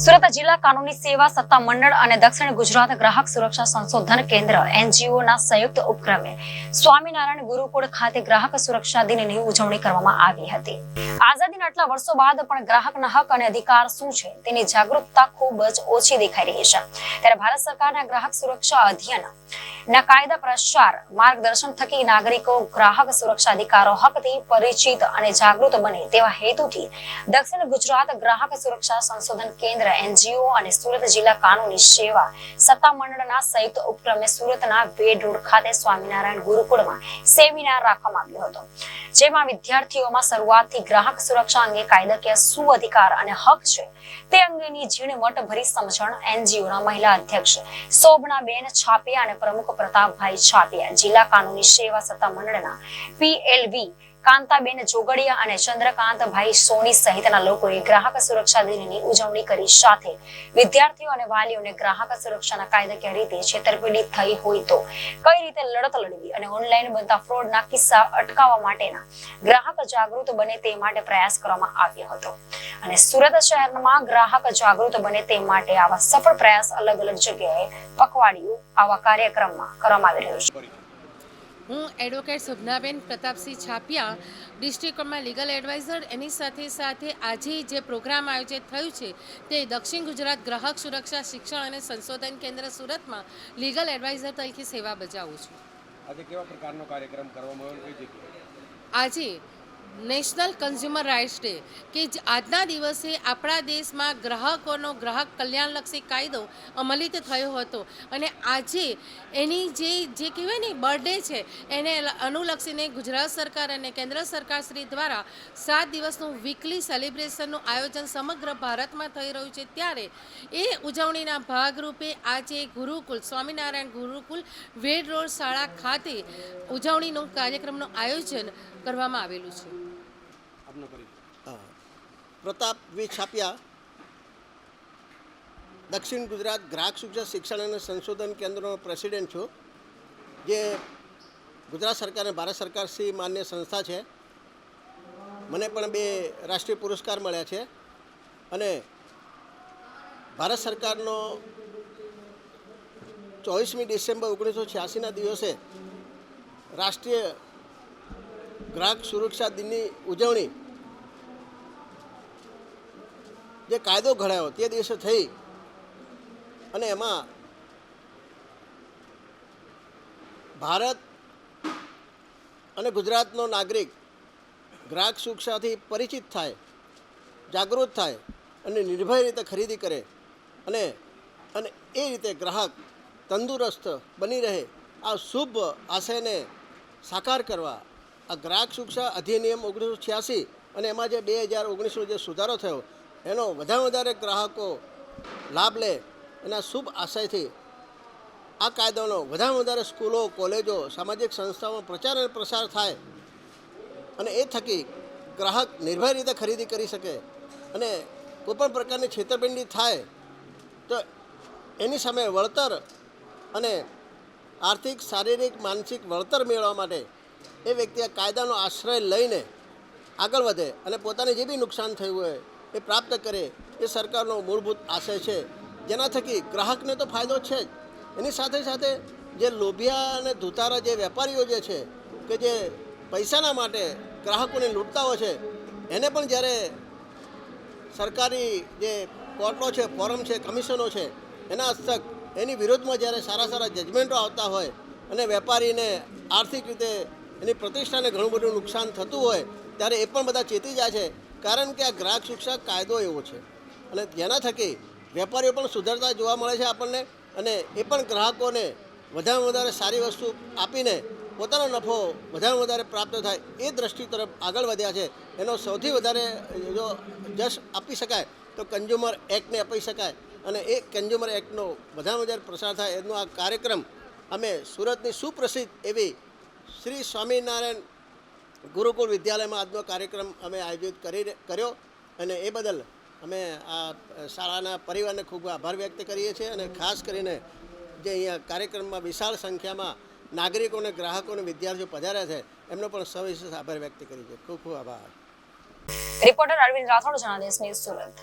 સુરત જિલ્લા કાનૂની સેવા સત્તા મંડળ અને દક્ષિણ ગુજરાત ગ્રાહક સુરક્ષા સંશોધન કેન્દ્ર NGO ના સંયુક્ત ઉપક્રમે સ્વામિનારાયણ ગુરુકુળ ખાતે ગ્રાહક સુરક્ષા દિનની ઉજવણી કરવામાં આવી હતી। આઝાદીના આટલા વર્ષો બાદ પણ ગ્રાહકના હક અને અધિકાર શું છે તેની જાગૃતતા ખૂબ જ ઓછી દેખાઈ રહી છે। ત્યારે ભારત સરકારના ગ્રાહક સુરક્ષા અધિનિયમ ના કાયદા પ્રચાર માર્ગદર્શન થકી નાગરિકો ગ્રાહક સુરક્ષા અધિકારો હકથી પરિચિત અને જાગૃત બને તેવા હેતુથી દક્ષિણ ગુજરાત ગ્રાહક સુરક્ષા સંશોધન કેન્દ્ર NGO અને સુરત જિલ્લા કાનૂની સેવા સત્તા મંડળના સંયુક્ત ઉપક્રમે સુરતના વેડ રોડ ખાતે સ્વામિનારાયણ ગુરુકુળમાં સેમિનાર રાખવામાં આવ્યો હતો, જેમાં વિદ્યાર્થીઓમાં શરૂઆતથી ગ્રાહક સુરક્ષા અંગે કાયદાકીય શું અધિકાર અને હક છે તે અંગેની ઝીણવટ ભરી સમજણ NGO ના મહિલા અધ્યક્ષ શોભનાબેન છાપિયા અને પ્રમુખ પ્રતાપભાઈ છાપિયા, જિલ્લા કાનૂની સેવા સત્તા મંડળના PLV કાંતાબેન જોગડિયા અને ચંદ્રકાંતભાઈ સોની સહિતના લોકોએ ગ્રાહક સુરક્ષા દિનની ઉજવણી કરી। સાથે વિદ્યાર્થીઓ અને વાલીઓને ગ્રાહક સુરક્ષાના કાયદાકીય રીતે છેતરપિંડી થઈ હોય તો કઈ રીતે લડત લડવી અને ઓનલાઈન બનતા ફ્રોડના કિસ્સા અટકાવવા માટેના ગ્રાહક જાગૃત બને તે માટે પ્રયાસ કરવામાં આવ્યો હતો અને સુરત શહેરમાં ગ્રાહક જાગૃત બને તે માટે આવા સફળ પ્રયાસ અલગ અલગ જગ્યાએ પખવાડિયું આવા કાર્યક્રમમાં કરવામાં આવી રહ્યો છે। હું advocate Shobhanaben Pratapsinh છાપિયા, ડિસ્ટ્રિક્ટમાં legal adviser. એની સાથે આજે જે પ્રોગ્રામ આયોજિત થયું છે તે દક્ષિણ ગુજરાત ગ્રાહક સુરક્ષા શિક્ષણ અને સંશોધન કેન્દ્ર સુરતમાં લીગલ એડવાઇઝર તરીકે સેવા બજાવું છું। આજે કેવા પ્રકારનો કાર્યક્રમ કરવામાં આવ્યો કઈ જગ્યાએ? આજે નેશનલ કન્ઝ્યુમર રાઇટ્સ ડે કે આજના દિવસે આપણા દેશમાં ગ્રાહકોનો ગ્રાહક કલ્યાણલક્ષી કાયદો અમલિત થયો હતો અને આજે એની જે કહેવાય ને બર્થડે છે એને અનુલક્ષીને ગુજરાત સરકાર અને કેન્દ્ર સરકાર શ્રી દ્વારા 7 દિવસનું વીકલી સેલિબ્રેશનનું આયોજન સમગ્ર ભારતમાં થઈ રહ્યું છે। ત્યારે એ ઉજવણીના ભાગરૂપે આજે ગુરુકુલ સ્વામિનારાયણ ગુરુકુલ વેડ રોડ શાળા ખાતે ઉજવણીનું કાર્યક્રમનું આયોજન કરવામાં આવેલું છે। પ્રતાપભાઈ છાપિયા, દક્ષિણ ગુજરાત ગ્રાહક સુરક્ષા શિક્ષણ અને સંશોધન કેન્દ્રનો પ્રેસિડેન્ટ છું, જે ગુજરાત સરકાર અને ભારત સરકાર શ્રી માન્ય સંસ્થા છે। મને પણ 2 રાષ્ટ્રીય પુરસ્કાર મળ્યા છે અને ભારત સરકારનો 24મી ડિસેમ્બર 1986ના દિવસે રાષ્ટ્રીય ગ્રાહક સુરક્ષા દિનની ઉજવણી જે કાયદો ઘડાયો તે દિવસે થઈ અને એમાં ભારત અને ગુજરાતનો નાગરિક ગ્રાહક સુરક્ષાથી પરિચિત થાય, જાગૃત થાય અને નિર્ભય રીતે ખરીદી કરે અને એ રીતે ગ્રાહક તંદુરસ્ત બની રહે, આ શુભ આશયને સાકાર કરવા આ ગ્રાહક સુરક્ષા અધિનિયમ 1986 અને એમાં જે 2019નો જે સુધારો થયો એનો વધારે ગ્રાહકો લાભ લે એના શુભ આશયથી આ કાયદાનો વધારે સ્કૂલો, કોલેજો, સામાજિક સંસ્થાઓમાં પ્રચાર અને પ્રસાર થાય અને એ થકી ગ્રાહક નિર્ભય રીતે ખરીદી કરી શકે અને કોઈપણ પ્રકારની છેતરપિંડી થાય તો એની સામે વળતર અને આર્થિક, શારીરિક, માનસિક વળતર મેળવવા માટે એ વ્યક્તિ આ કાયદાનો આશ્રય લઈને આગળ વધે અને પોતાને જે બી નુકસાન થયું હોય એ પ્રાપ્ત કરે, એ સરકારનો મૂળભૂત આશય છે, જેના થકી ગ્રાહકને તો ફાયદો છે જ, એની સાથે જે લોભિયા અને ધૂતારા જે વેપારીઓ જે છે કે જે પૈસાના માટે ગ્રાહકોને લૂંટતા હોય છે એને પણ જ્યારે સરકારી જે કોર્ટો છે, ફોરમ છે, કમિશનો છે એના હસ્તક એની વિરોધમાં જ્યારે સારા જજમેન્ટો આવતા હોય અને વેપારીને આર્થિક રીતે એની પ્રતિષ્ઠાને ઘણું બધું નુકસાન થતું હોય ત્યારે એ પણ બધા ચેતી જાય છે, કારણ કે આ ગ્રાહક સુરક્ષા કાયદો એવો છે અને જેના થકી વેપારીઓ પણ સુધરતા જોવા મળે છે આપણને અને એ પણ ગ્રાહકોને વધારે સારી વસ્તુ આપીને પોતાનો નફો વધારે પ્રાપ્ત થાય એ દ્રષ્ટિ તરફ આગળ વધ્યા છે। એનો સૌથી વધારે જો જશ આપી શકાય તો કન્ઝ્યુમર એક્ટને આપી શકાય અને એ કન્ઝ્યુમર એક્ટનો વધારે પ્રસાર થાય એનો આ કાર્યક્રમ અમે સુરતની સુપ્રસિદ્ધ એવી શ્રી સ્વામિનારાયણ ગુરુકુળ વિદ્યાલયમાં આજનો કાર્યક્રમ અમે આયોજિત કર્યો અને એ બદલ અમે આ શાળાના પરિવારને ખૂબ આભાર વ્યક્ત કરીએ છીએ અને ખાસ કરીને જે અહીંયા કાર્યક્રમમાં વિશાળ સંખ્યામાં નાગરિકો અને ગ્રાહકો અને વિદ્યાર્થીઓ પધાર્યા છે એમનો પણ સવિશેષ આભાર વ્યક્ત કરીએ છીએ। ખૂબ આભાર। Reporter Arvind Rathod, Janadesh news, Surat.